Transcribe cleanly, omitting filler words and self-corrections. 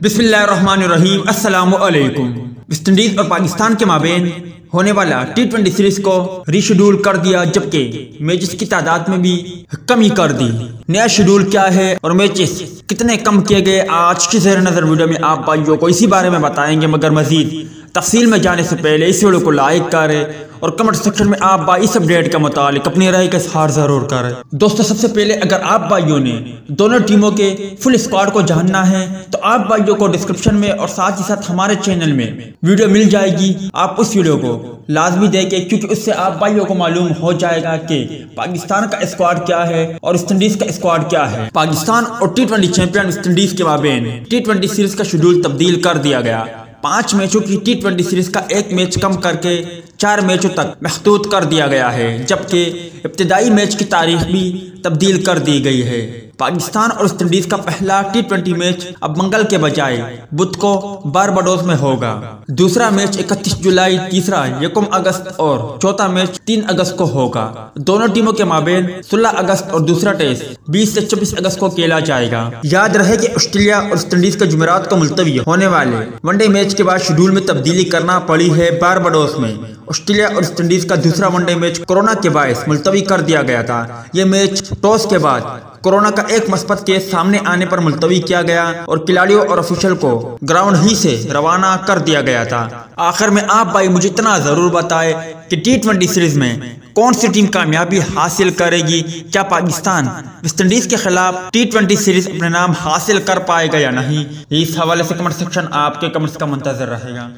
बिस्मिल्लाहिर्रहमानिर्रहीम अस्सलामु अलैकुम। वेस्ट इंडीज और पाकिस्तान के माबेन होने वाला T20 सीरीज को रीशेड्यूल कर दिया, जबकि मैचेस की तादाद में भी कमी कर दी। नया शेड्यूल क्या है और मैचेस कितने कम किए गए, आज की ज़ेर नज़र वीडियो में आप भाइयों को इसी बारे में बताएंगे। मगर मजीद तफसील में जाने से पहले इस वीडियो को लाइक करें और कमेंट सेक्शन में आप भाई इस अपडेट के मुतालिक अपनी राय का इज़हार जरूर करें। दोस्तों, सबसे पहले अगर आप भाइयों ने दोनों टीमों के फुल स्क्वाड को जानना है तो आप भाइयों को डिस्क्रिप्शन में और साथ ही साथ हमारे चैनल में वीडियो मिल जाएगी। आप उस वीडियो को लाजमी देखें, क्योंकि उससे आप भाइयों को मालूम हो जाएगा कि पाकिस्तान का स्क्वाड क्या है और वेस्ट इंडीज का स्क्वाड क्या है। पाकिस्तान और T20 चैंपियन वेस्ट इंडीज के माबेन T20 सीरीज का शेड्यूल तब्दील कर दिया गया। 5 मैचों की T20 सीरीज का एक मैच कम करके 4 मैचों तक महदूद कर दिया गया है, जबकि इब्तिदाई मैच की तारीख भी तब्दील कर दी गई है। पाकिस्तान और वेस्ट इंडीज का पहला T20 मैच अब मंगल के बजाय बुध को बारबाडोस में होगा। दूसरा मैच 31 जुलाई, तीसरा 1 अगस्त और चौथा मैच 3 अगस्त को होगा। दोनों टीमों के माबेन 16 अगस्त और दूसरा टेस्ट 20 से 24 अगस्त को खेला जाएगा। याद रहे कि ऑस्ट्रेलिया और वेस्ट इंडीज को जुमेरात को मुलतवी होने वाले वनडे मैच के बाद शेड्यूल में तब्दीली करना पड़ी है। बारबाडोस में ऑस्ट्रेलिया और वेस्ट इंडीज का दूसरा वनडे मैच कोरोना के बायस मुलतवी कर दिया गया था। यह मैच टॉस के बाद कोरोना का एक मुस्बत केस सामने आने पर मुलतवी किया गया और खिलाड़ियों और ऑफिशियल को ग्राउंड ही से रवाना कर दिया गया था। आखिर में आप भाई मुझे इतना जरूर बताएं कि T20 सीरीज में कौन सी टीम कामयाबी हासिल करेगी। क्या पाकिस्तान वेस्ट इंडीज के खिलाफ T20 सीरीज अपने नाम हासिल कर पाएगा या नहीं? इस हवाले से कमेंट सेक्शन आपके कमेंट्स का मुंतजर रहेगा।